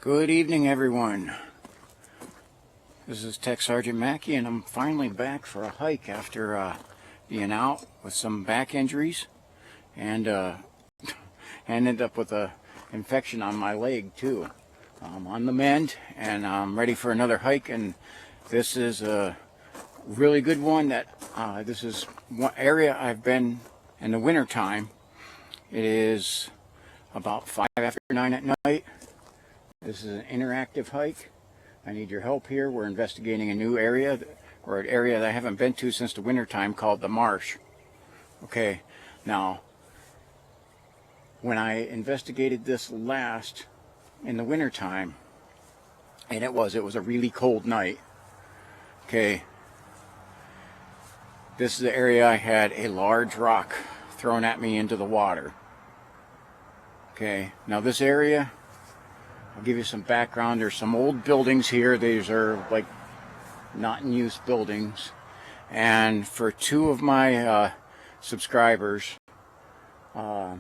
Good evening, everyone. This is Tech Sergeant Mackey, and I'm finally back for a hike after being out with some back injuries and ended up with a infection on my leg too. I'm on the mend and I'm ready for another hike, and this is a really good one. This is one area I've been in the winter time. It is about 5 after 9 at night. This is an interactive hike. I need your help here. We're investigating a new area, or an area that I haven't been to since the winter time, called the Marsh. Okay, now when I investigated this last in the winter time, and it was a really cold night. Okay, this is the area I had a large rock thrown at me into the water. Okay, now this area, I'll give you some background. There's some old buildings here. These are like not in use buildings. And for two of my subscribers, to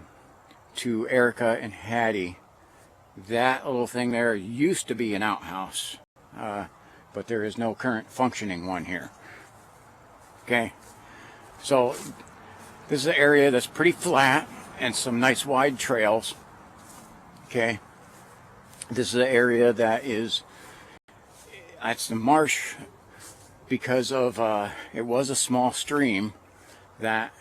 Erica and Hattie, that little thing there used to be an outhouse, but there is no current functioning one here. Okay, so this is an area that's pretty flat and some nice wide trails. Okay, this is an area that is, it's the marsh because of it was a small stream that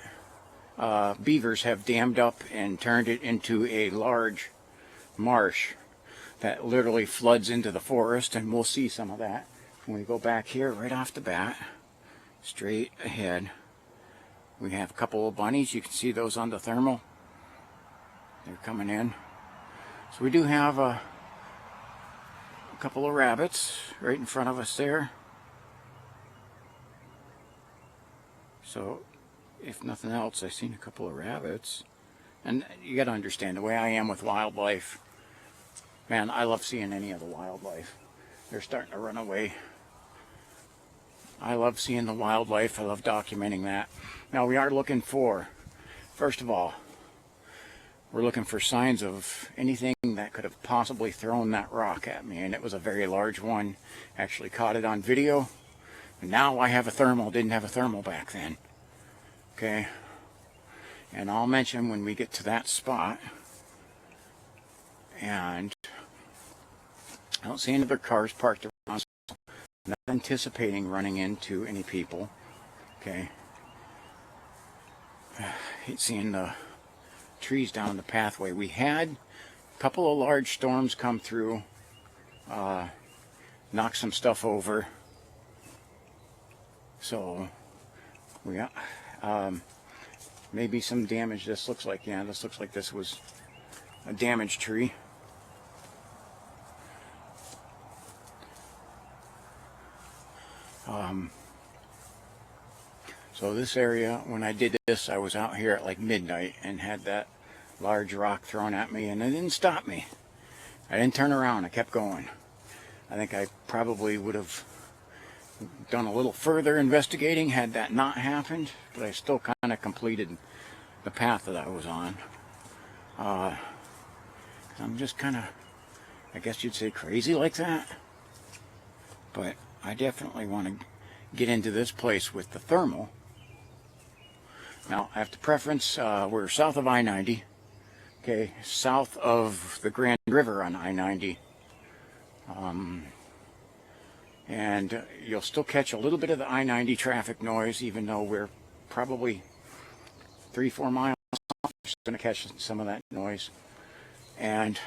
beavers have dammed up and turned it into a large marsh that literally floods into the forest, and we'll see some of that when we go back here right off the bat. Straight ahead we have a couple of bunnies. You can see those on the thermal. They're coming in. So we do have a couple of rabbits right in front of us there. So if nothing else, I've seen a couple of rabbits. And you got to understand the way I am with wildlife. Man, I love seeing any of the wildlife. They're starting to run away. I love seeing the wildlife. I love documenting that. Now we are looking for, first of all, we're looking for signs of anything that could have possibly thrown that rock at me, and it was a very large one. Actually caught it on video. And now I have a thermal. Didn't have a thermal back then. Okay, and I'll mention when we get to that spot. And I don't see any other cars parked around, so I'm not anticipating running into any people. Okay, I hate seeing the trees down the pathway. We had a couple of large storms come through, knock some stuff over. So we got maybe some damage. This looks like, yeah, this looks like this was a damaged tree. So this area, when I did this, I was out here at like midnight and had that large rock thrown at me, and it didn't stop me. I didn't turn around. I kept going. I think I probably would have done a little further investigating had that not happened, but I still kind of completed the path that I was on. I'm just kind of, I guess you'd say, crazy like that. But I definitely want to get into this place with the thermal. Now, I have to preference, we're south of I-90. Okay, south of the Grand River on I-90. And you'll still catch a little bit of the I-90 traffic noise, even though we're probably 3-4 miles off. We're still going to catch some of that noise. And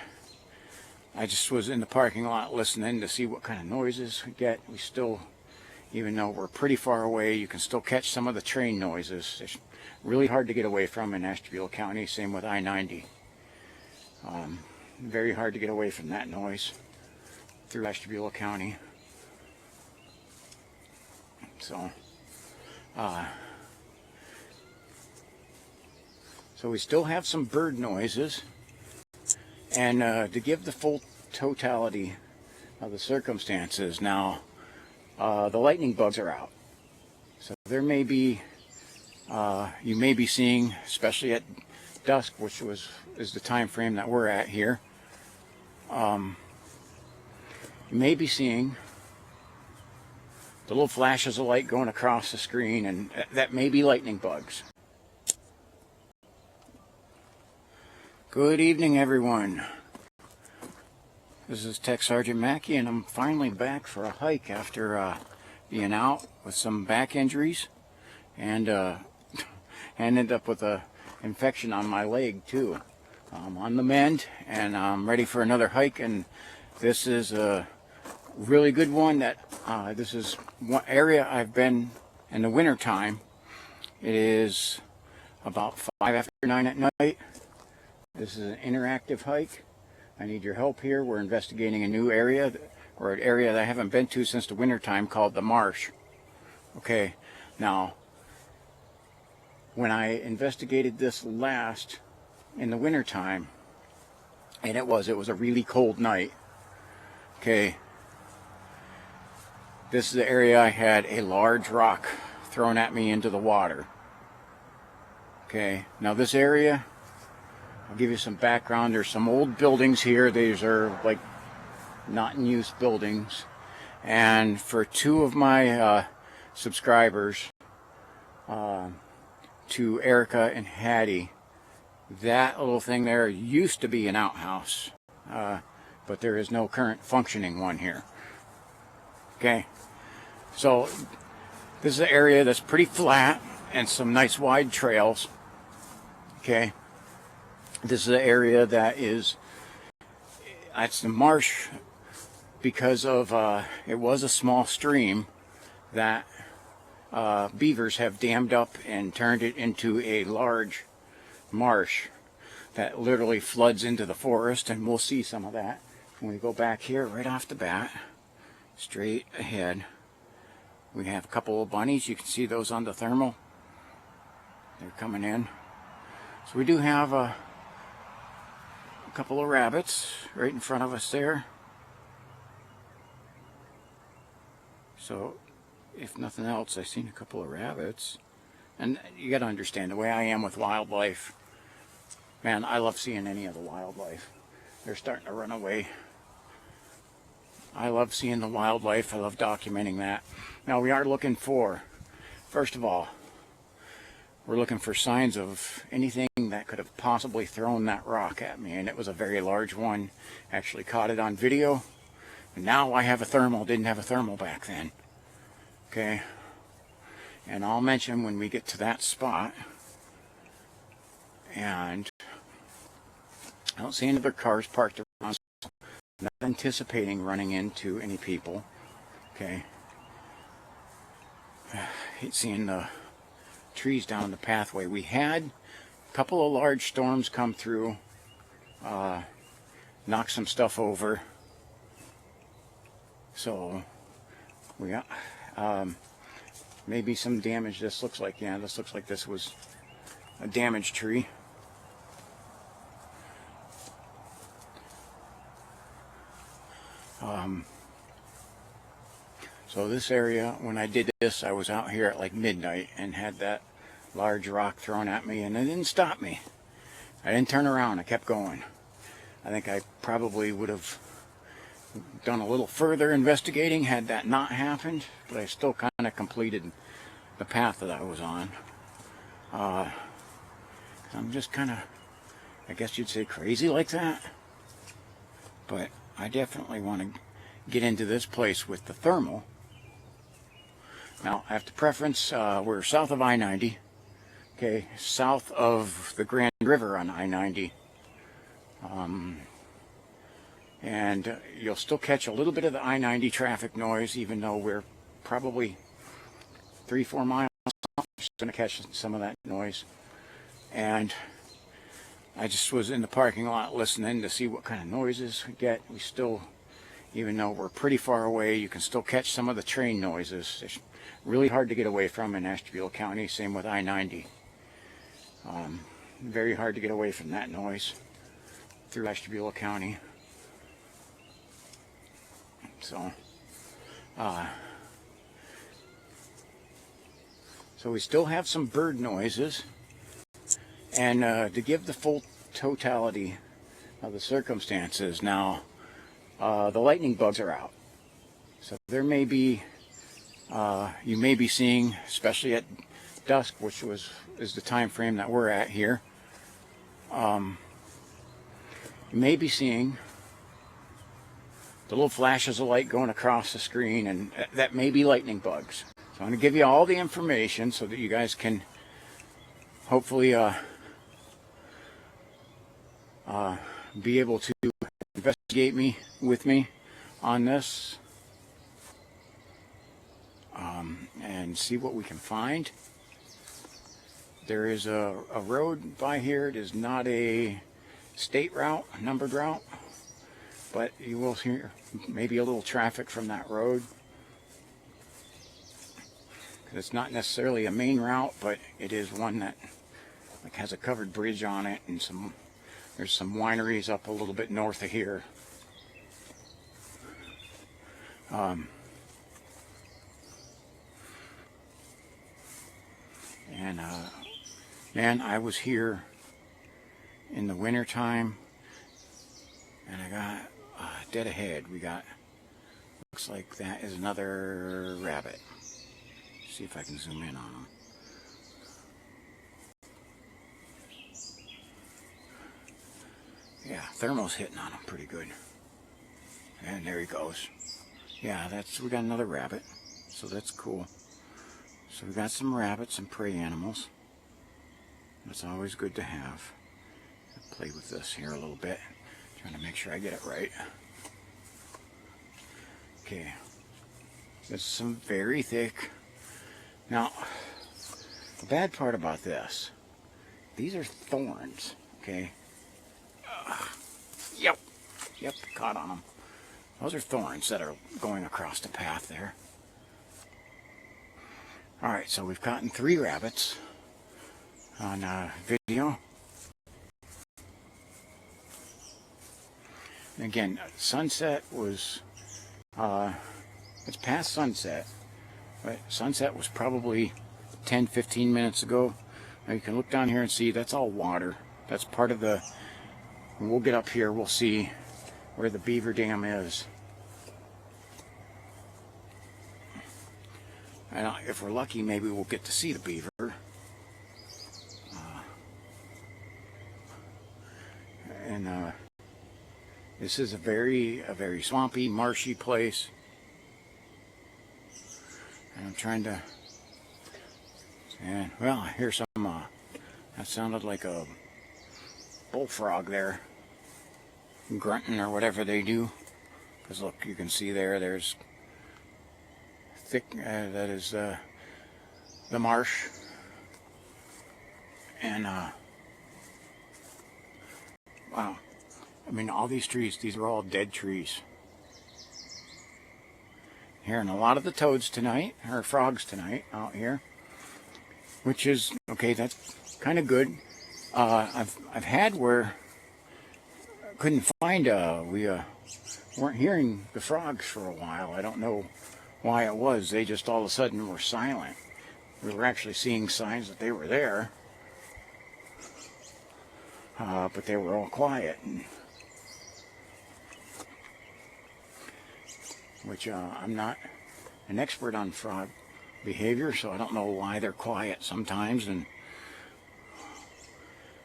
I just was in the parking lot listening to see what kind of noises we get. We still, even though we're pretty far away, you can still catch some of the train noises. It's really hard to get away from in Ashtabula County. Same with I-90. Very hard to get away from that noise through Ashtabula County. So we still have some bird noises, and to give the full totality of the circumstances, now the lightning bugs are out. So there may be, you may be seeing, especially at dusk, which is the time frame that we're at here, you may be seeing the little flashes of light going across the screen, and that may be lightning bugs. Good evening, everyone. This is Tech Sergeant Mackey, and I'm finally back for a hike after being out with some back injuries, and ended up with a infection on my leg too. I'm on the mend, and I'm ready for another hike, and this is a really good one. This is one area I've been in the winter time. It is about 5 after 9 at night. This is an interactive hike. I need your help here. We're investigating a new area, or an area that I haven't been to since the winter time, called the Marsh. Okay, now when I investigated this last in the winter time, and it was a really cold night. Okay, this is the area I had a large rock thrown at me into the water. Okay, now this area, I'll give you some background. There's some old buildings here. These are like not in use buildings. And for two of my subscribers, to Erica and Hattie, that little thing there used to be an outhouse, but there is no current functioning one here. Okay, so this is an area that's pretty flat and some nice wide trails. Okay, this is an area that is, it's the marsh because of it was a small stream that beavers have dammed up and turned it into a large marsh that literally floods into the forest, and we'll see some of that when we go back here right off the bat. Straight ahead we have a couple of bunnies. You can see those on the thermal. They're coming in. So we do have a couple of rabbits right in front of us there. So if nothing else, I've seen a couple of rabbits. And you got to understand the way I am with wildlife. Man, I love seeing any of the wildlife. They're starting to run away. I love seeing the wildlife. I love documenting that. Now we are looking for, first of all, we're looking for signs of anything that could have possibly thrown that rock at me. And it was a very large one. Actually caught it on video. And now I have a thermal. Didn't have a thermal back then. Okay, and I'll mention when we get to that spot. And I don't see any other cars parked around, so I'm not anticipating running into any people. Okay, I hate seeing the trees down the pathway. We had a couple of large storms come through, knock some stuff over. So we got maybe some damage. This looks like, yeah, this looks like this was a damaged tree. So this area, when I did this, I was out here at like midnight and had that large rock thrown at me, and it didn't stop me. I didn't turn around. I kept going. I think I probably would have done a little further investigating had that not happened, but I still kind of completed the path that I was on. I'm just kind of, I guess you'd say, crazy like that. But I definitely want to get into this place with the thermal. Now, I have to preference, we're south of I-90. Okay, south of the Grand River on I-90. And you'll still catch a little bit of the I-90 traffic noise, even though we're probably 3-4 miles off. You're just going to catch some of that noise. And I just was in the parking lot listening to see what kind of noises we get. We still, even though we're pretty far away, you can still catch some of the train noises. It's really hard to get away from in Ashtabula County, same with I-90. Very hard to get away from that noise through Ashtabula County. So we still have some bird noises, and to give the full totality of the circumstances, now the lightning bugs are out. So there may be, you may be seeing, especially at dusk, which is the time frame that we're at here, you may be seeing the little flashes of light going across the screen, and that may be lightning bugs. So I'm going to give you all the information so that you guys can hopefully be able to investigate with me on this, and see what we can find. There is a road by here. It is not a state route, a numbered route, but you will hear maybe a little traffic from that road. It's not necessarily a main route, but it is one that like has a covered bridge on it, and there's some wineries up a little bit north of here. And I was here in the winter time, and I got dead ahead. We got, looks like that is another rabbit. See if I can zoom in on him. Yeah, thermal's hitting on him pretty good. And there he goes. Yeah, we got another rabbit, so that's cool. So we got some rabbits and prey animals. That's always good to have. I'll play with this here a little bit, trying to make sure I get it right. Okay, this is some very thick. Now, the bad part about this, these are thorns, okay? Yep, caught on them. Those are thorns that are going across the path there. Alright, so we've caught 3 rabbits on video. And again, sunset was, it's past sunset, but sunset was probably 10-15 minutes ago. Now you can look down here and see that's all water. That's part of the, when we'll get up here, we'll see where the beaver dam is. And if we're lucky, maybe we'll get to see the beaver. This is a very swampy, marshy place. And I'm trying to, and well, I hear some, that sounded like a bullfrog there, grunting or whatever they do. Because look, you can see there's thick, that is the marsh. And wow, I mean, all these trees, these are all dead trees. Hearing a lot of the toads tonight, or frogs tonight out here, which is okay. That's kind of good. I've had where I couldn't find we weren't hearing the frogs for a while. I don't know why it was. They just all of a sudden were silent. We were actually seeing signs that they were there, but they were all quiet. Which I'm not an expert on frog behavior, so I don't know why they're quiet sometimes and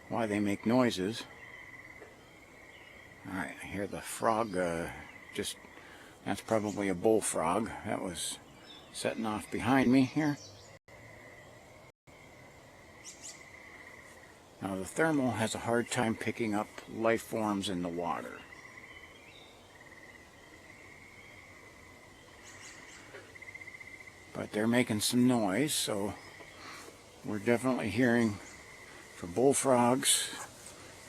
why they make noises. Alright, I hear the frog, that's probably a bullfrog that was setting off behind me here. Now the thermal has a hard time picking up life forms in the water. But they're making some noise, so we're definitely hearing for bullfrogs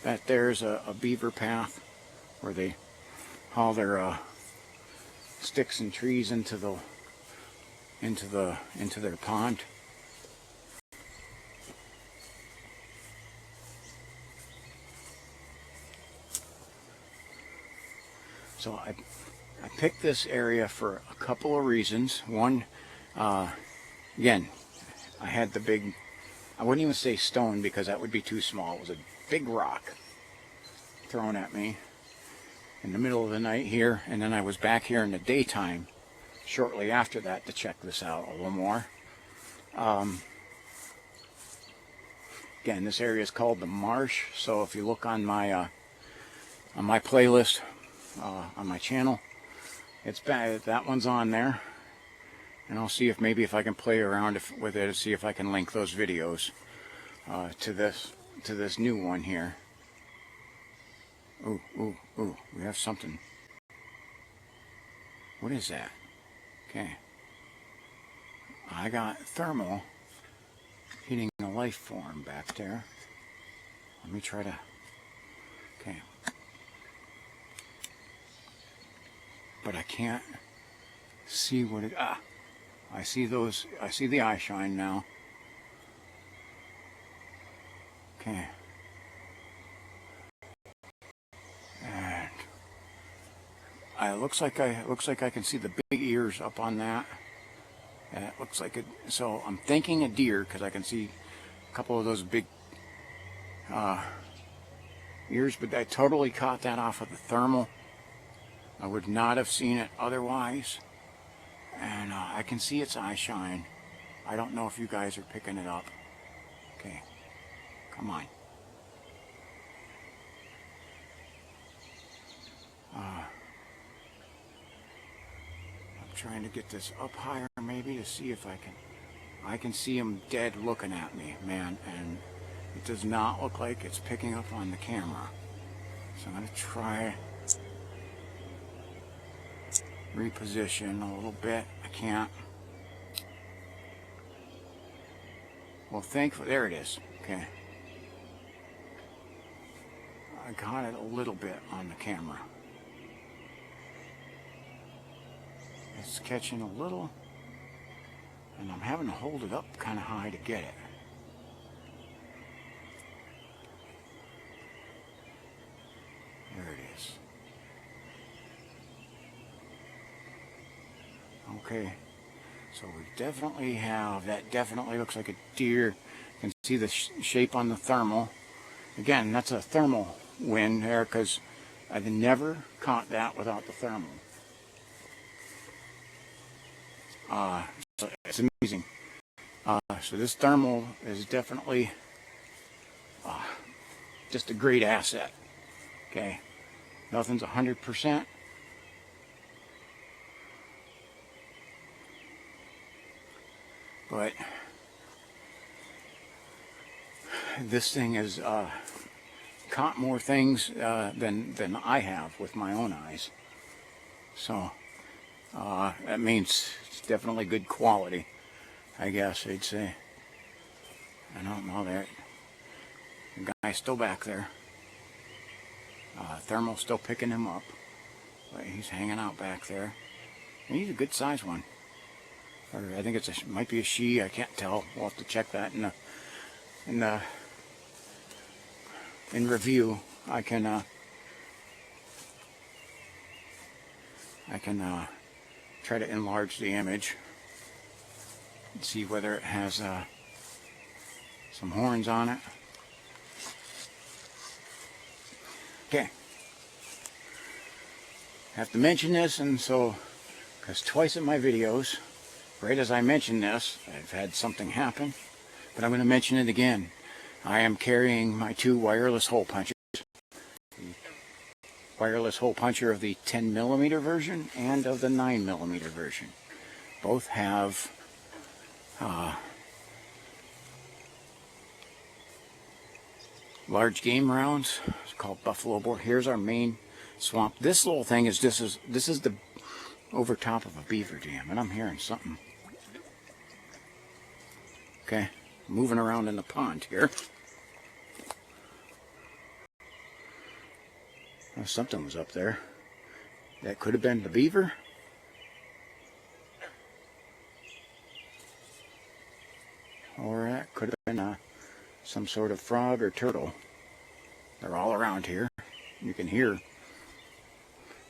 that there's a beaver path where they haul their sticks and trees into their pond. So I picked this area for a couple of reasons. One, again, I had the big, I wouldn't even say stone because that would be too small. It was a big rock thrown at me in the middle of the night here, and then I was back here in the daytime shortly after that to check this out a little more. Again, this area is called the Marsh, so if you look on my playlist on my channel, it's that one's on there, and I'll see if maybe if I can play around with it to see if I can link those videos to this new one here. Ooh, ooh, ooh, we have something. What is that? Okay. I got thermal hitting a life form back there. Let me try to... Okay. But I can't see what it... Ah! I see those... I see the eye shine now. Okay. And... it looks like I can see the big ears up on that. It looks like it, so I'm thinking a deer because I can see a couple of those big ears, but I totally caught that off of the thermal. I would not have seen it otherwise. And I can see its eye shine. I don't know if you guys are picking it up. Okay, come on. Trying to get this up higher maybe to see if I can see him dead looking at me, man, and it does not look like it's picking up on the camera. So I'm going to try reposition a little bit. I can't. Well, thankfully, there it is. Okay. I got it a little bit on the camera. It's catching a little, and I'm having to hold it up kind of high to get it. There it is. Okay, so we definitely have, that definitely looks like a deer. You can see the shape on the thermal. Again, that's a thermal wind there because I've never caught that without the thermal. So it's amazing. So this thermal is definitely just a great asset. Okay, nothing's 100%. But this thing has caught more things than I have with my own eyes. So that means it's definitely good quality, I guess I'd say. I don't know, that the guy's still back there. Thermal's still picking him up, but he's hanging out back there. And he's a good sized one. Or I think it's might be a she. I can't tell. We'll have to check that in review. I can try to enlarge the image and see whether it has some horns on it. Okay. I have to mention this, and so, because twice in my videos, right as I mention this, I've had something happen, but I'm going to mention it again. I am carrying my two wireless hole punchers. The wireless hole puncher of the 10mm version and of the 9mm version. Both have large game rounds. It's called buffalo boar. Here's our main swamp. This little thing is this is the over top of a beaver dam, and I'm hearing something. Okay, moving around in the pond here. Oh, something was up there. That could have been the beaver. Or that could have been some sort of frog or turtle. They're all around here. You can hear.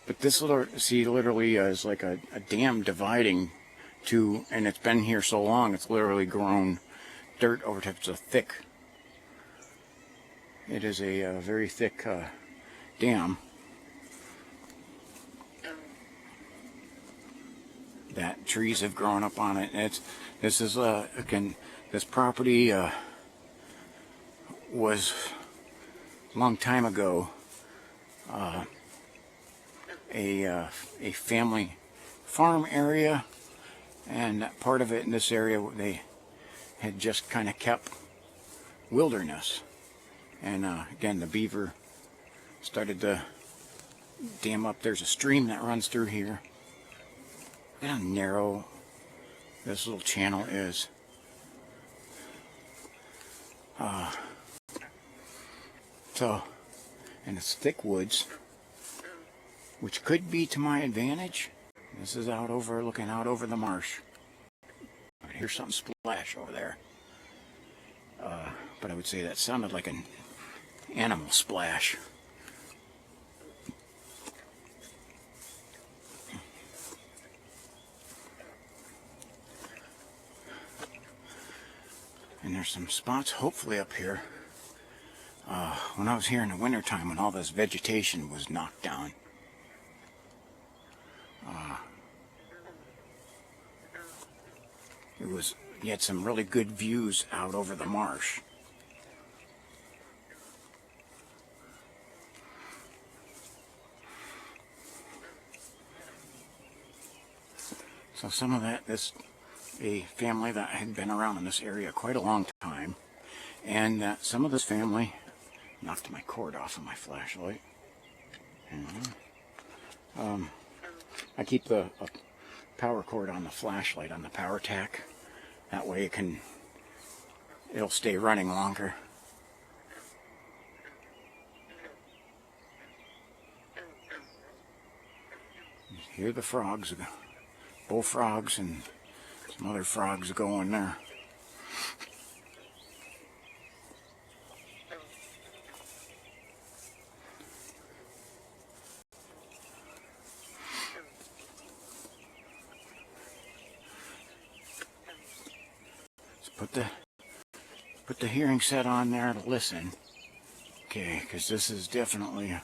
But this little, see, literally is like a dam dividing two, and it's been here so long, it's literally grown dirt over top. It's a thick. It is a very thick dam that trees have grown up on it. And this is again, this property was a long time ago a family farm area, and part of it in this area they had just kind of kept wilderness. And again, the beaver started to dam up. There's a stream that runs through here. Look how narrow this little channel is. And it's thick woods, which could be to my advantage. This is out over, looking out over the marsh. I hear something splash over there. But I would say that sounded like an animal splash. And there's some spots hopefully up here. When I was here in the wintertime, when all this vegetation was knocked down, you had some really good views out over the marsh. So some of that, a family that had been around in this area quite a long time, and some of this family knocked my cord off of my flashlight. I keep the power cord on the flashlight on the power tack. That way it'll stay running longer. You hear the frogs, bullfrogs and some other frogs going there. Put the hearing set on there to listen. Okay, because this is definitely,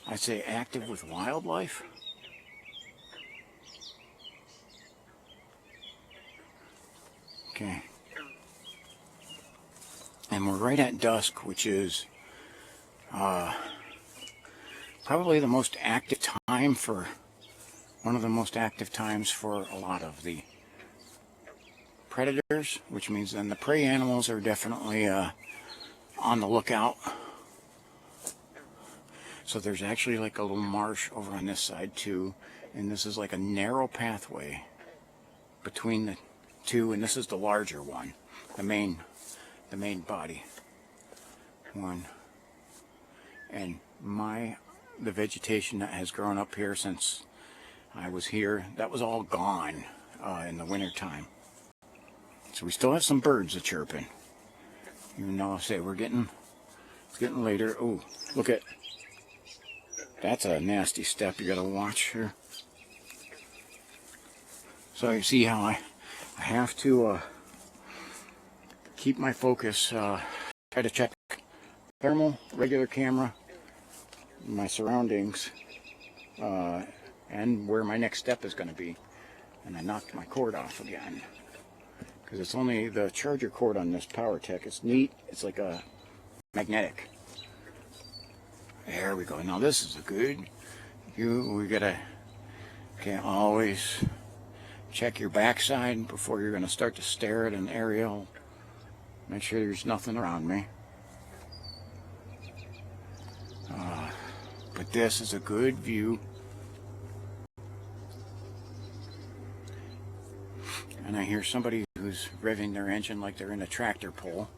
I'd say, active with wildlife. Okay. And we're right at dusk, which is probably the most active time for, one of the most active times for a lot of the predators, which means then the prey animals are definitely on the lookout. So there's actually like a little marsh over on this side too, and this is like a narrow pathway between the two, and this is the larger one, the main body one. And the vegetation that has grown up here since I was here, that was all gone in the winter time. So we still have some birds that chirping, even though I say it's getting later. Oh, look at, that's a nasty step you gotta watch here. So you see how I have to keep my focus, try to check thermal, regular camera, my surroundings, and where my next step is going to be. And I knocked my cord off again, because it's only the charger cord on this power tech. It's neat. It's like a magnetic. There we go. Now this is a good. We gotta, can't always check your backside before you're going to start to stare at an aerial. Make sure there's nothing around me. But this is a good view. And I hear somebody who's revving their engine like they're in a tractor pull.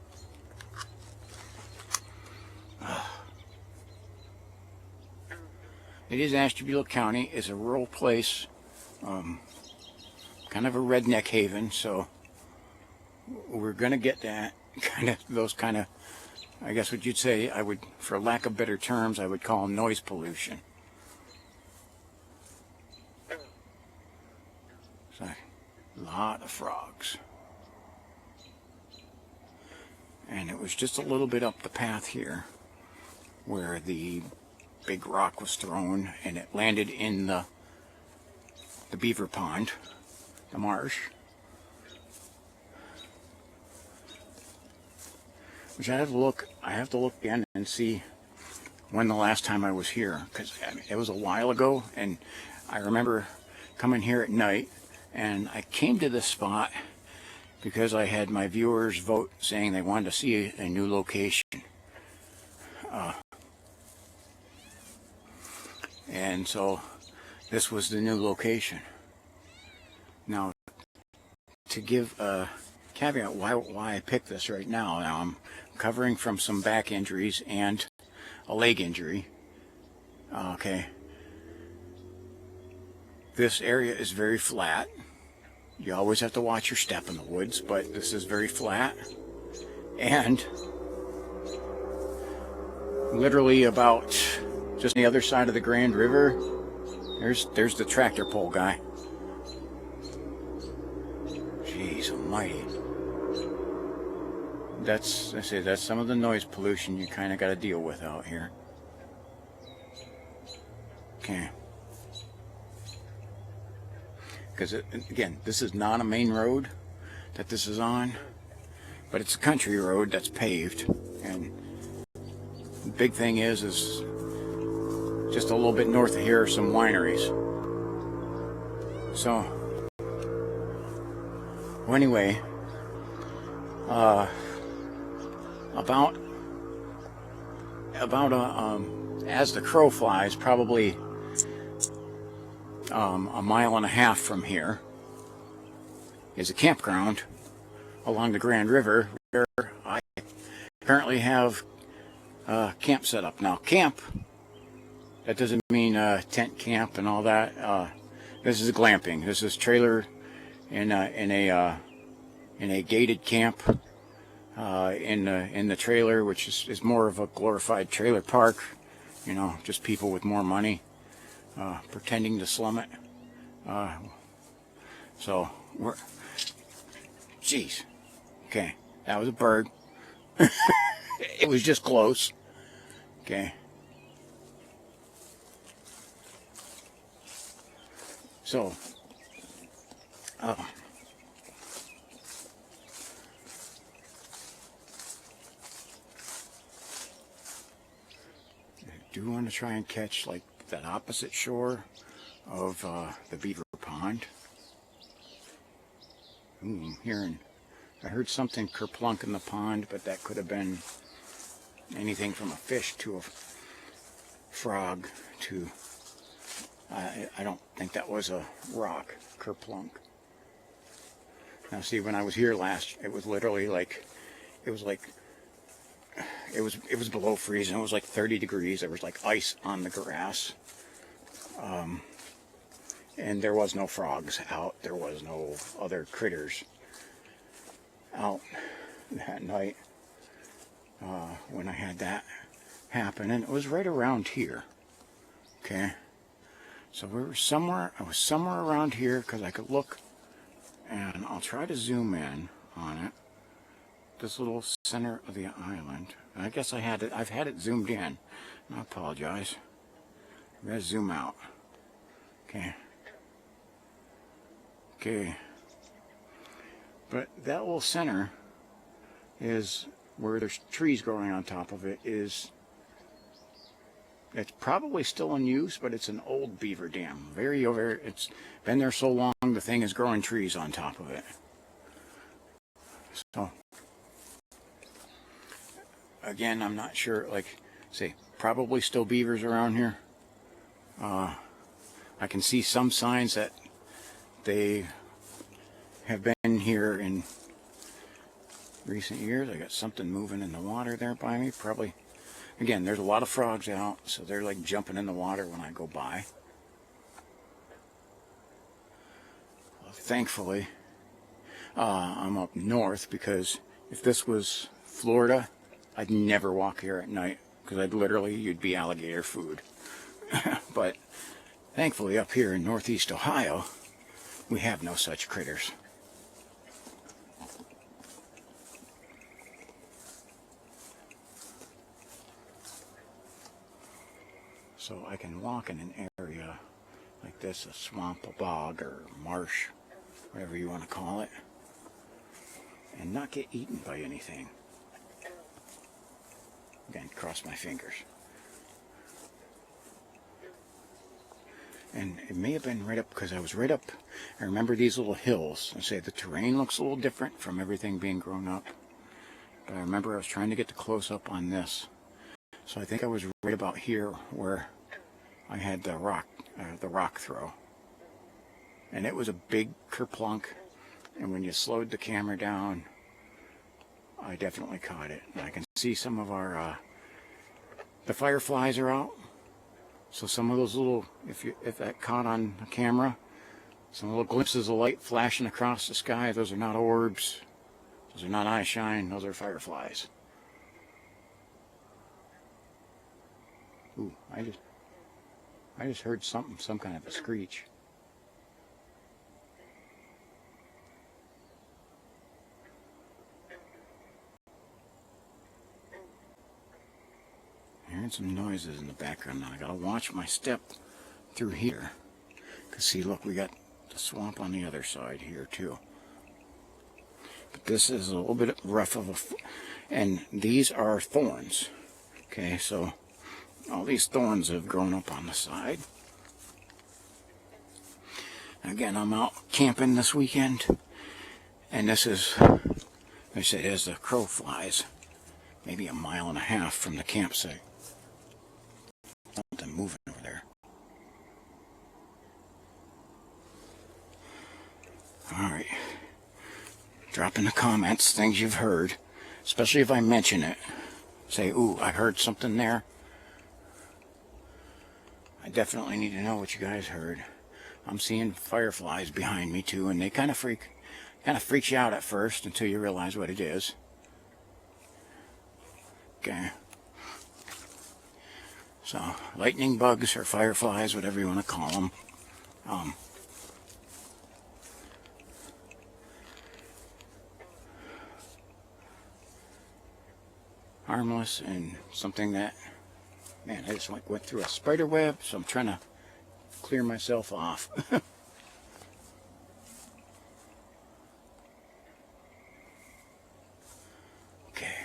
It is Ashtabula County. It's a rural place. Kind of a redneck haven, so we're gonna get that those kind of, I guess what you'd say, I would, for lack of better terms, I would call them noise pollution. So, a lot of frogs. And it was just a little bit up the path here where the big rock was thrown, and it landed in the beaver pond. the marsh, which I have to look again and see when the last time I was here, because it was a while ago, and I remember coming here at night, and I came to this spot because I had my viewers vote saying they wanted to see a new location. And so this was the new location. Now, to give a caveat why I picked this right now, I'm recovering from some back injuries and a leg injury. Okay. This area is very flat. You always have to watch your step in the woods, but this is very flat. And literally about just on the other side of the Grand River, there's the tractor pull guy. Jeez almighty. That's some of the noise pollution you kind of got to deal with out here. Okay. Because again, this is not a main road that this is on, but it's a country road that's paved, and the big thing is just a little bit north of here are some wineries. So well, anyway, as the crow flies, probably a mile and a half from here is a campground along the Grand River where I apparently have camp set up. Now, camp, that doesn't mean tent camp and all that. This is glamping. This is trailer in a gated camp in the trailer, which is more of a glorified trailer park. You know, just people with more money pretending to slum it. So we're, jeez. Okay, that was a bird. It was just close. Okay. So, I do want to try and catch like that opposite shore of the beaver pond. Ooh, I heard something kerplunk in the pond, but that could have been anything from a fish to a frog to I don't think that was a rock kerplunk. Now see, when I was here last, it was literally like it was below freezing. It was like 30 degrees. There was like ice on the grass. And there was no frogs out. There was no other critters out that night when I had that happen. And it was right around here. Okay. So I was somewhere around here because I could look, and I'll try to zoom in on it. This little center of the island. I guess I've had it zoomed in. I apologize. I'm going to zoom out. Okay. Okay. But that little center is where there's trees growing on top of it. It's probably still in use, but it's an old beaver dam. It's been there so long, the thing is growing trees on top of it. So, again, I'm not sure, like, say, probably still beavers around here. I can see some signs that they have been here in recent years. I got something moving in the water there by me, probably. Again, there's a lot of frogs out, so they're like jumping in the water when I go by. Well, thankfully, I'm up north, because if this was Florida, I'd never walk here at night, because you'd be alligator food. But thankfully up here in northeast Ohio, we have no such critters. So I can walk in an area like this, a swamp, a bog, or marsh, whatever you want to call it, and not get eaten by anything. Again, cross my fingers. And it may have been right up, because I was right up, I remember these little hills. I say the terrain looks a little different from everything being grown up. But I remember I was trying to get the close up on this. So I think I was right about here where I had the rock throw. And it was a big kerplunk. And when you slowed the camera down, I definitely caught it. And I can see some of our, the fireflies are out. So some of those little, if that caught on the camera, some little glimpses of light flashing across the sky, those are not orbs, those are not eye shine, those are fireflies. Ooh, I just heard something, some kind of a screech. Hearing some noises in the background now. I gotta watch my step through here. Cause see, look, we got the swamp on the other side here too. But this is a little bit rough of a, and these are thorns. Okay, so all these thorns have grown up on the side. Again, I'm out camping this weekend, and this is, I said, as the crow flies, maybe 1.5 miles from the campsite. Something moving over there. Alright. Drop in the comments things you've heard, especially if I mention it. Say, ooh, I heard something there. I definitely need to know what you guys heard. I'm seeing fireflies behind me too, and they kind of freaks you out at first until you realize what it is. Okay. So, lightning bugs or fireflies, whatever you want to call them. Harmless and something that, man, I just went through a spider web, so I'm trying to clear myself off. Okay.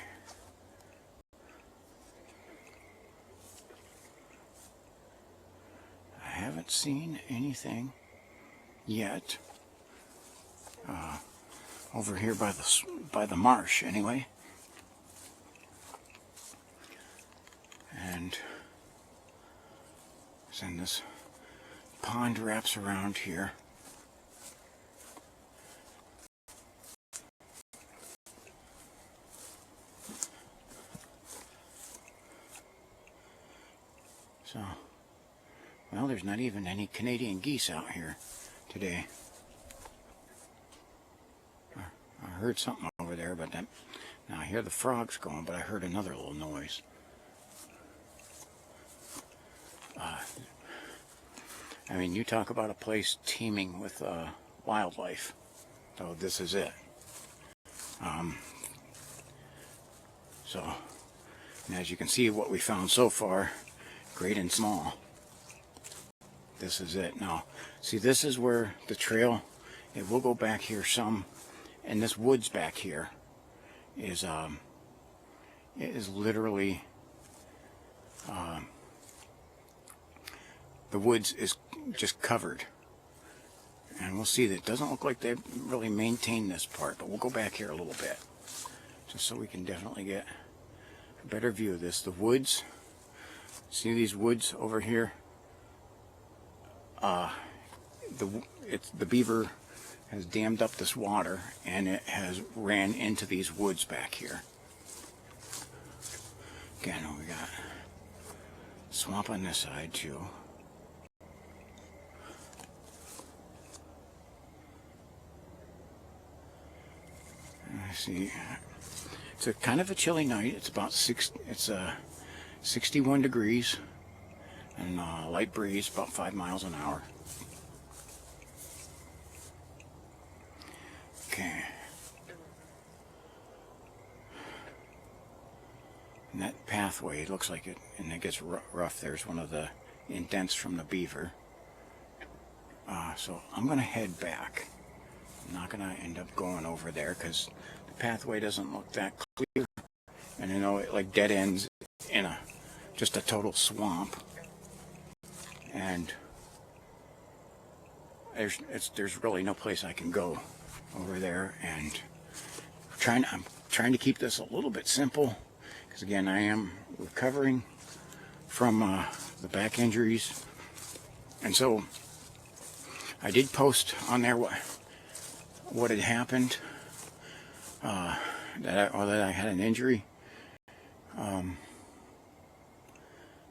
I haven't seen anything yet over here by the marsh anyway. And then this pond wraps around here. So, well, there's not even any Canadian geese out here today. I heard something over there, but now I hear the frogs going, but I heard another little noise. I mean, you talk about a place teeming with wildlife. So this is it. So, and as you can see, what we found so far, great and small. This is it. Now, see, this is where the trail, it will go back here some, and this woods back here is, it is literally, the woods is just covered. And we'll see that it doesn't look like they've really maintained this part, but we'll go back here a little bit, just so we can definitely get a better view of this. The woods, see these woods over here? The beaver has dammed up this water, and it has ran into these woods back here. Again, we got swamp on this side too. I see. It's a kind of a chilly night. It's about 61 degrees, and light breeze, about 5 miles an hour. Okay. And that pathway looks like it, and it gets rough. There's one of the indents from the beaver. So I'm going to head back. I'm not going to end up going over there because the pathway doesn't look that clear. And I know it like dead ends in just a total swamp. And there's really no place I can go over there. And I'm trying to keep this a little bit simple because, again, I am recovering from the back injuries. And so I did post on there what had happened, that I had an injury.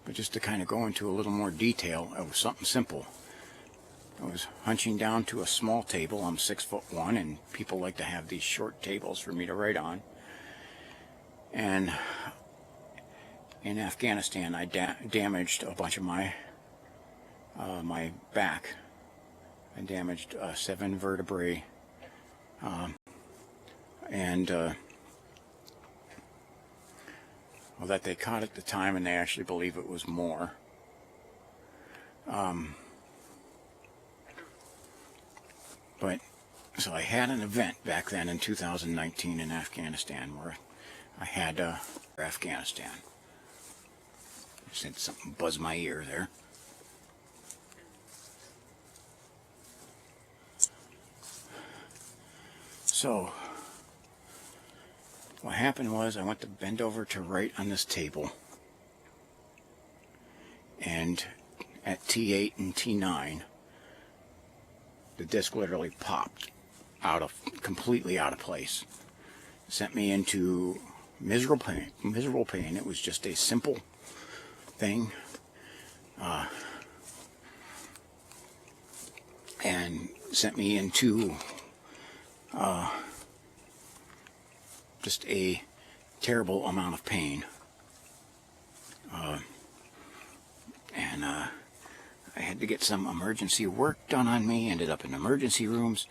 But just to kind of go into a little more detail, it was something simple. I was hunching down to a small table. I'm 6'1", and people like to have these short tables for me to write on. And in Afghanistan, I damaged a bunch of my back. I damaged 7 vertebrae, well, that they caught at the time, and they actually believe it was more. But so I had an event back then in 2019 in Afghanistan where I had Afghanistan. I said something buzzed my ear there. So what happened was I went to bend over to write on this table, and at T8 and T9 the disc literally popped completely out of place. It sent me into miserable pain. It was just a simple thing, and sent me into just a terrible amount of pain, and I had to get some emergency work done on me. Ended up in emergency rooms.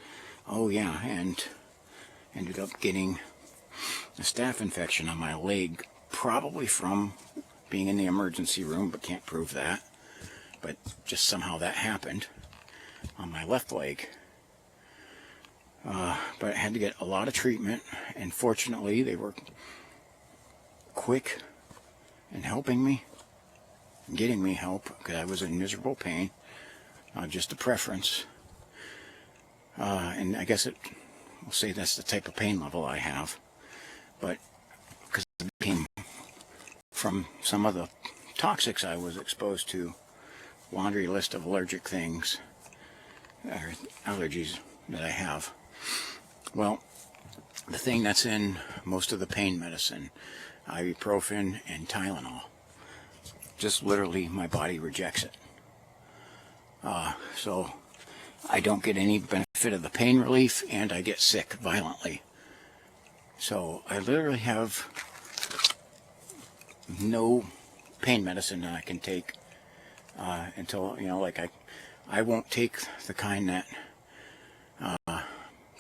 Oh yeah, and ended up getting a staph infection on my leg, probably from being in the emergency room, but can't prove that. But just somehow that happened on my left leg. But I had to get a lot of treatment, and fortunately they were quick in helping me, getting me help, because I was in miserable pain. Just a preference, and I guess we'll say that's the type of pain level I have. But because it came from some of the toxics I was exposed to, laundry list of allergic things, or allergies that I have. Well, the thing that's in most of the pain medicine, ibuprofen and Tylenol, just literally my body rejects it. So I don't get any benefit of the pain relief, and I get sick violently. So I literally have no pain medicine that I can take until, like I won't take the kind that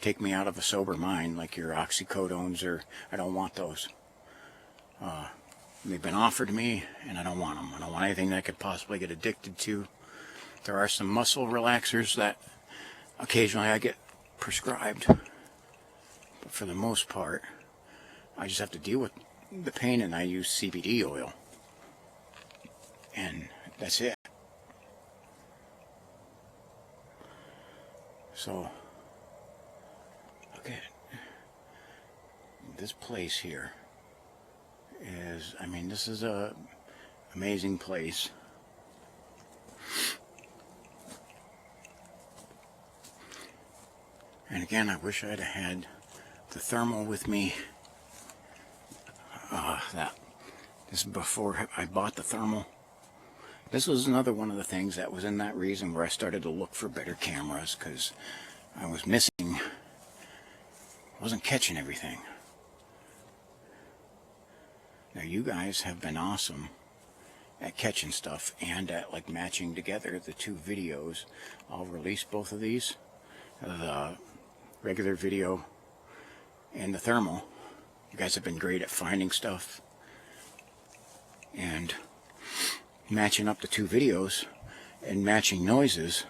take me out of a sober mind, like your oxycodones, or I don't want those. They've been offered to me, and I don't want them. I don't want anything that I could possibly get addicted to. There are some muscle relaxers that occasionally I get prescribed, but for the most part, I just have to deal with the pain, and I use CBD oil, and that's it. So, look at this place here. This is a amazing place. And again, I wish I'd had the thermal with me. This is before I bought the thermal. This was another one of the things that was in that reason where I started to look for better cameras, because I was missing, wasn't catching everything. Now you guys have been awesome at catching stuff and at like matching together the two videos. I'll release both of these, the regular video and the thermal. You guys have been great at finding stuff and matching up the two videos and matching noises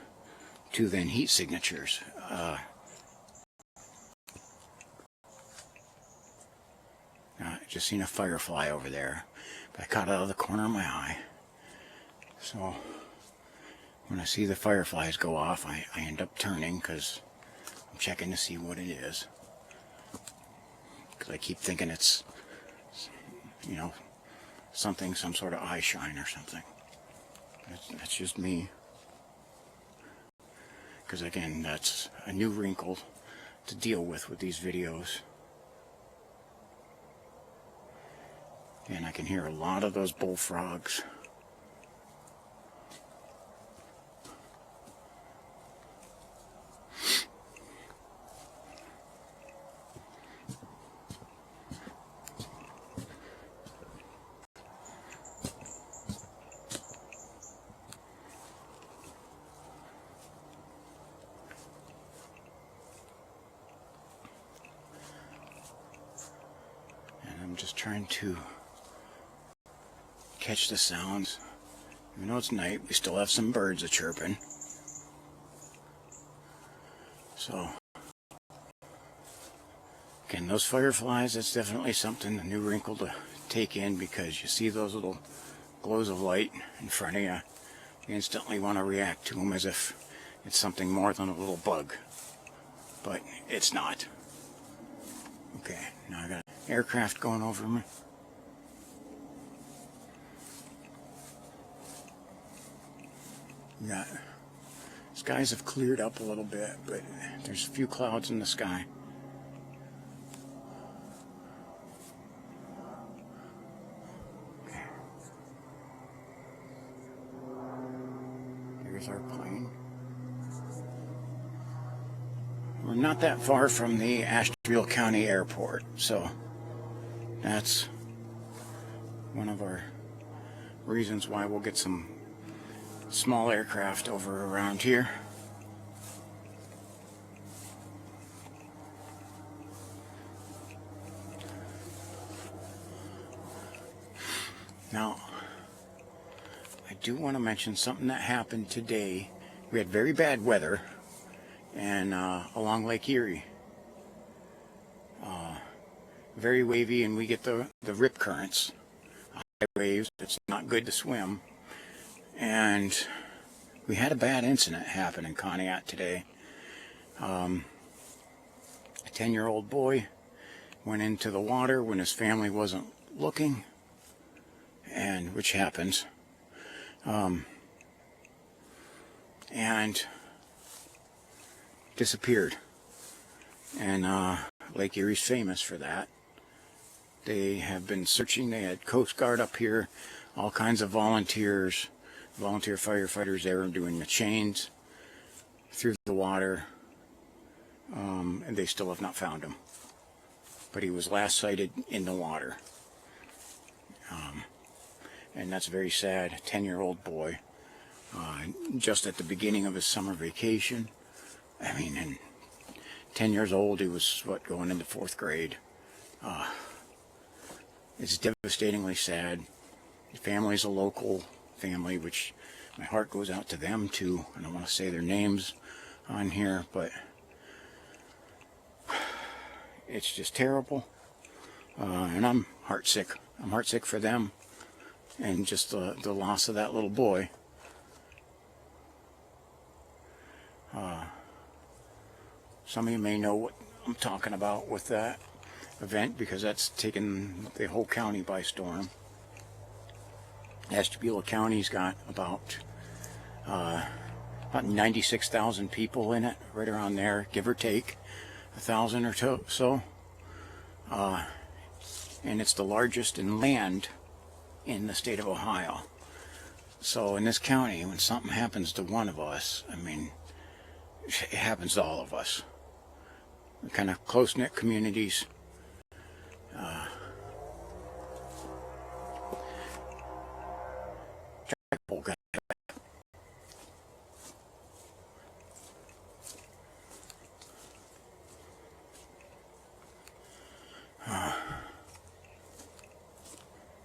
to then heat signatures. just seen a firefly over there, but I caught it out of the corner of my eye. So when I see the fireflies go off, I end up turning because I'm checking to see what it is. Because I keep thinking it's, you know, something, some sort of eye shine or something. That's just me. Because again, that's a new wrinkle to deal with these videos. And I can hear a lot of those bullfrogs. I'm just trying to catch the sounds. Even though it's night, we still have some birds a chirping. So, again, those fireflies, that's definitely something, a new wrinkle to take in, because you see those little glows of light in front of you. You instantly want to react to them as if it's something more than a little bug. But it's not. Okay, now I got aircraft going over me. We got, skies have cleared up a little bit, but there's a few clouds in the sky. Okay. Here's our plane. We're not that far from the Ashtabula County Airport, so that's one of our reasons why we'll get some small aircraft over around here. Now, I do want to mention something that happened today. We had very bad weather and along Lake Erie. Very wavy, and we get the rip currents, high waves. It's not good to swim. And we had a bad incident happen in Conneaut today. A 10-year-old boy went into the water when his family wasn't looking, and which happens. And disappeared. And Lake Erie's famous for that. They have been searching. They had Coast Guard up here, all kinds of volunteers, volunteer firefighters there doing the chains through the water, and they still have not found him. But he was last sighted in the water. And that's very sad. 10-year-old boy, just at the beginning of his summer vacation. I mean, and 10 years old, he was, what, going into 4th grade. It's devastatingly sad. The family's a local family, which my heart goes out to them too. I don't want to say their names on here, but it's just terrible. And I'm heartsick. I'm heartsick for them, and just the loss of that little boy. Some of you may know what I'm talking about with that event, because that's taken the whole county by storm. Ashtabula County's got about 96,000 people in it, right around there, give or take 1,000 or so. And it's the largest in land in the state of Ohio. So in this county, when something happens to one of us, I mean, it happens to all of us. We're kind of close-knit communities.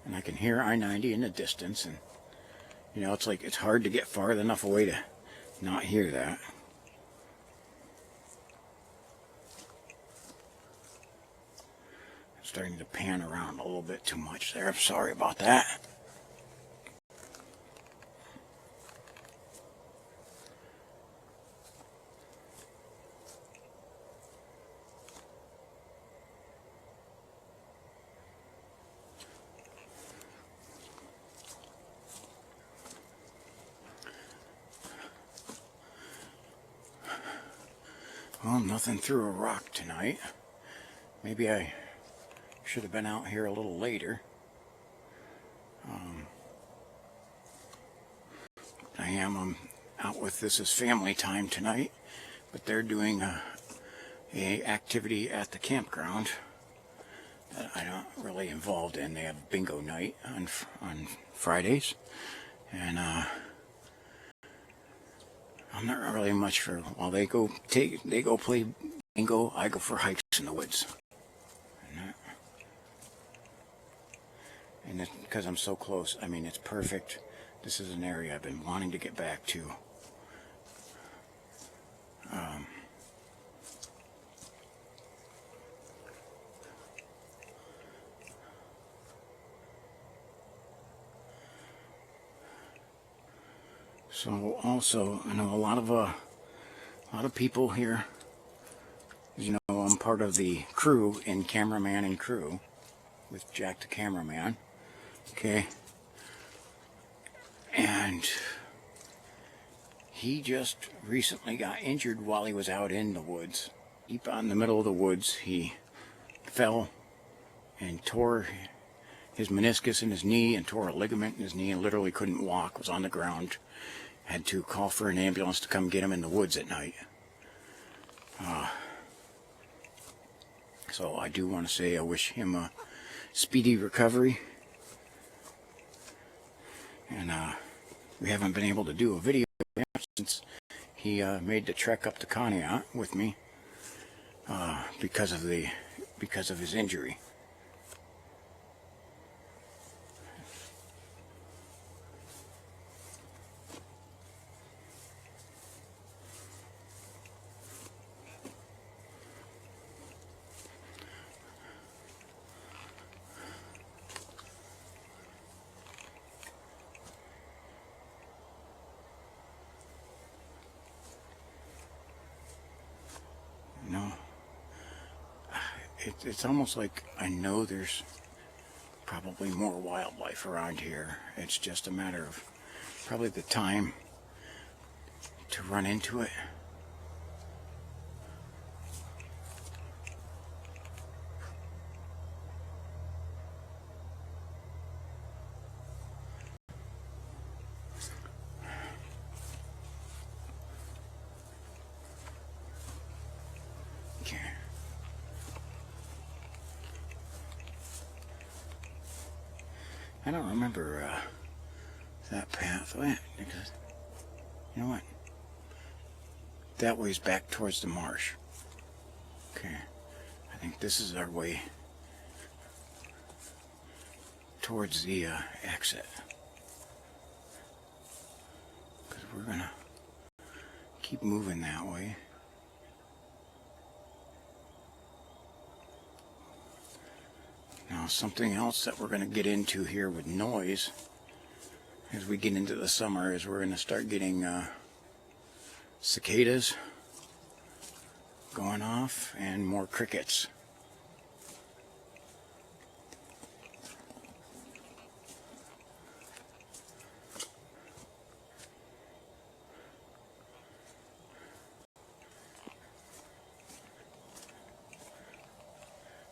And I can hear I-90 in the distance, and you know, it's like it's hard to get far enough away to not hear that. There's starting to pan around a little bit too much there. I'm sorry about that. Well, nothing threw a rock tonight. Maybe I should have been out here a little later. I'm out with this is family time tonight, but they're doing a activity at the campground that I'm not really involved in. They have bingo night on Fridays, and I'm not really much for. While they go play bingo, I go for hikes in the woods. And because I'm so close, I mean, it's perfect. This is an area I've been wanting to get back to. So also, I know a lot of people here. You know, I'm part of the crew in Cameraman and Crew with Jack the Cameraman. Okay. And he just recently got injured while he was out in the woods. Deep out in the middle of the woods, he fell and tore his meniscus in his knee and tore a ligament in his knee and literally couldn't walk, was on the ground. Had to call for an ambulance to come get him in the woods at night. So I do want to say I wish him a speedy recovery. And we haven't been able to do a video since he made the trek up to Conneaut with me because of his injury. It's almost like I know there's probably more wildlife around here. It's just a matter of probably the time to run into it. I don't remember that path. You know what? That way's back towards the marsh. Okay. I think this is our way towards the exit. Because we're going to keep moving that way. Now, something else that we're going to get into here with noise as we get into the summer is we're going to start getting cicadas going off and more crickets.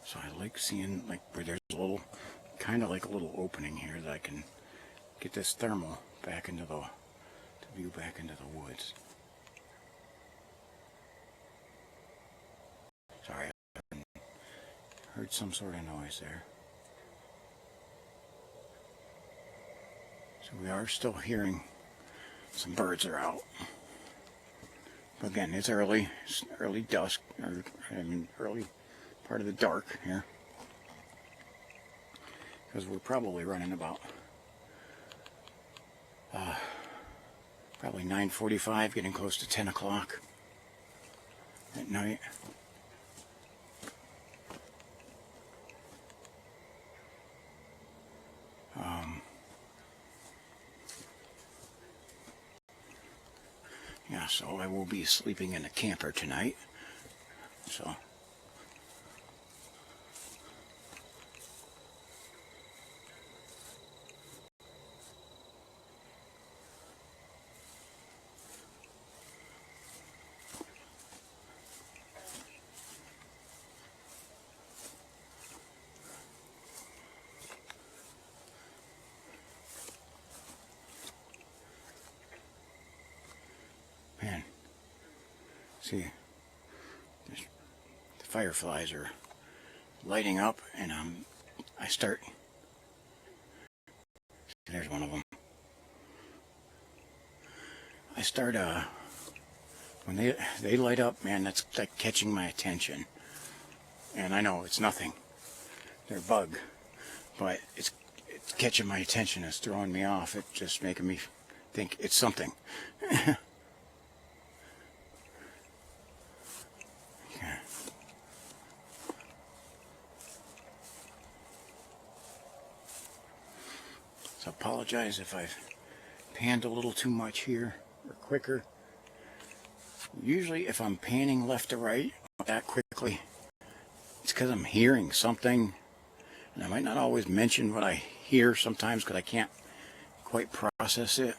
So I like seeing like where there's a little, kind of like a little opening here that I can get this thermal back into the, to view back into the woods. Sorry, I heard some sort of noise there. So we are still hearing some birds are out. But again, it's early dusk, or I mean early part of the dark here, because we're probably running about probably 9:45, getting close to 10 o'clock at night. Yeah, so I will be sleeping in a camper tonight. So man, see, the fireflies are lighting up, and I start. There's one of them. I start when they light up, man. That's like catching my attention, and I know it's nothing. They're a bug, but it's catching my attention. It's throwing me off. It's just making me think it's something. Okay. So I apologize if I've panned a little too much here or quicker. Usually if I'm panning left to right that quickly, it's because I'm hearing something, and I might not always mention what I hear sometimes because I can't quite process it.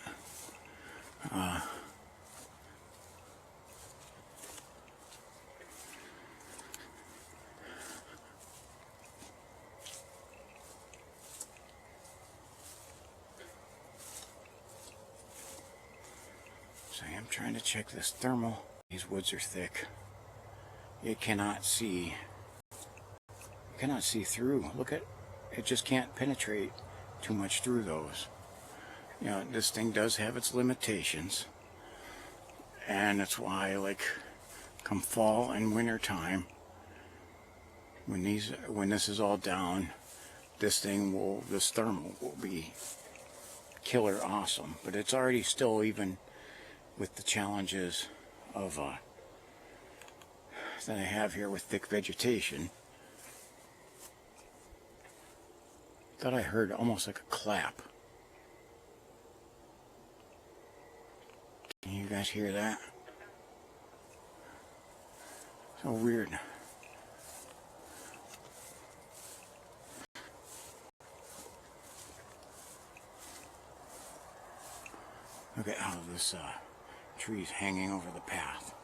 So I am trying to check this thermal. These woods are thick. You cannot see through. Look at it, just can't penetrate too much through those. You know, this thing does have its limitations, and that's why, like, come fall and winter time, when this is all down, this thermal will be killer awesome. But it's already still, even with the challenges of that I have here with thick vegetation. Thought I heard almost like a clap. Can you guys hear that? So weird. Look at how this tree's hanging over the path.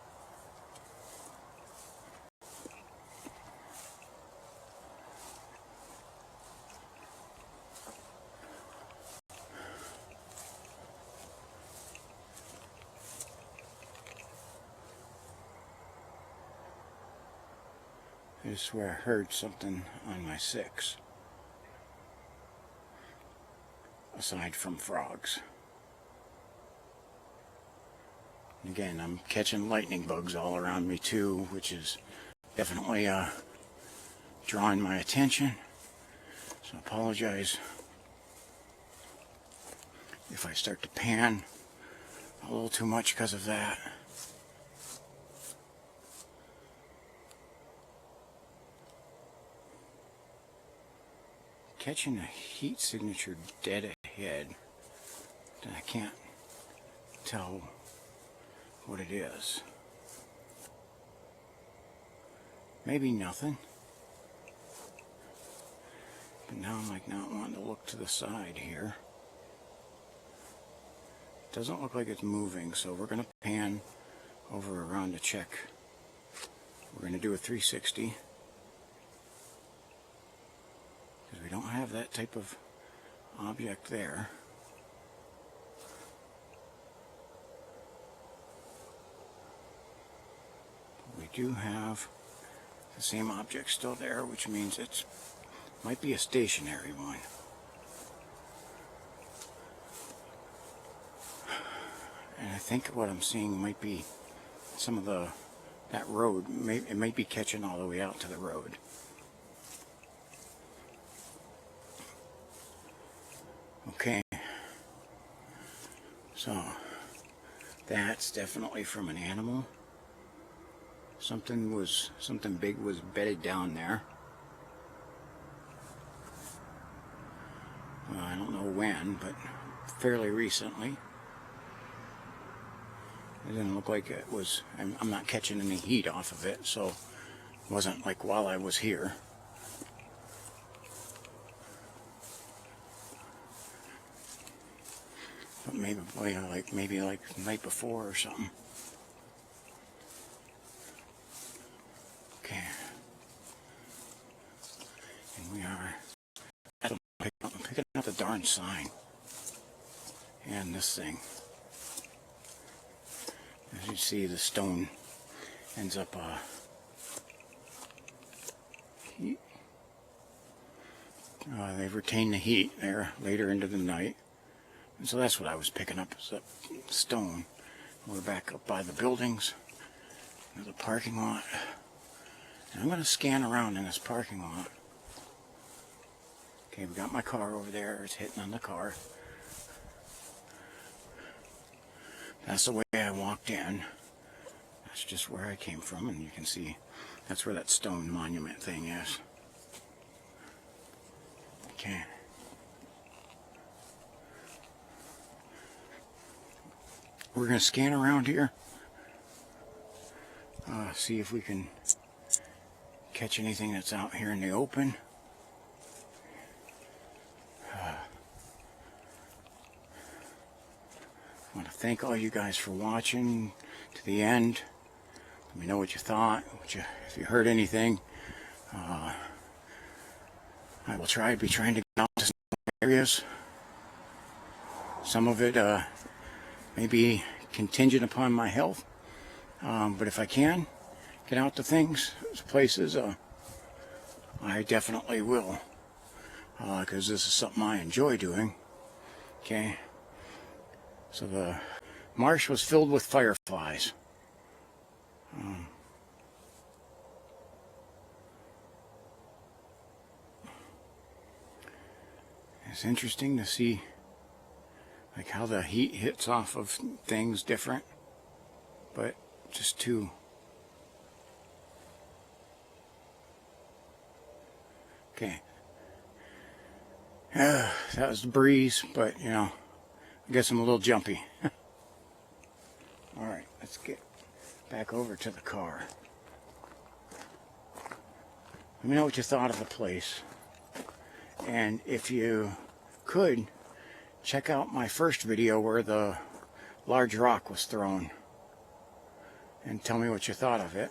I just swear I heard something on my 6. Aside from frogs. And again, I'm catching lightning bugs all around me too, which is definitely drawing my attention. So I apologize if I start to pan a little too much because of that. Catching a heat signature dead ahead that I can't tell what it is. Maybe nothing. But now I'm like not wanting to look to the side here. Doesn't look like it's moving, so we're going to pan over around to check. We're going to do a 360. Because we don't have that type of object there. But we do have the same object still there, which means it might be a stationary one. And I think what I'm seeing might be some of that road. It might be catching all the way out to the road. Okay, so that's definitely from an animal. Something big was bedded down there. Well, I don't know when, but fairly recently. It didn't look like it was, I'm not catching any heat off of it, so it wasn't like while I was here. But maybe like the night before or something. Okay. And we are picking up the darn sign. And this thing. As you see, the stone ends up heat. They've retained the heat there later into the night. And so that's what I was picking up, is that stone. We're back up by the buildings, the parking lot. And I'm going to scan around in this parking lot. Okay, we got my car over there. It's hitting on the car. That's the way I walked in. That's just where I came from, and you can see that's where that stone monument thing is. Okay. We're going to scan around here. See if we can catch anything that's out here in the open. I want to thank all you guys for watching to the end. Let me know what you thought, if you heard anything. I will be trying to get out to some areas. Some of it may be contingent upon my health, but if I can get out to places, I definitely will, because this is something I enjoy doing. Okay. So the marsh was filled with fireflies. It's interesting to see like how the heat hits off of things different, but just too. Okay. That was the breeze, but you know, I guess I'm a little jumpy. Alright, let's get back over to the car. Let me know what you thought of the place. And if you could, check out my first video where the large rock was thrown. And tell me what you thought of it.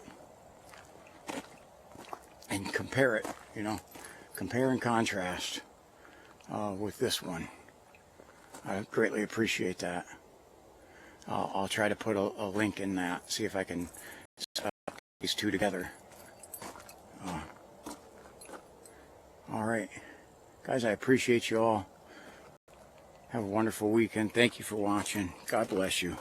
And compare it, you know. Compare and contrast with this one. I greatly appreciate that. I'll try to put a link in that, see if I can set these two together. Alright, guys, I appreciate you all. Have a wonderful weekend. Thank you for watching. God bless you.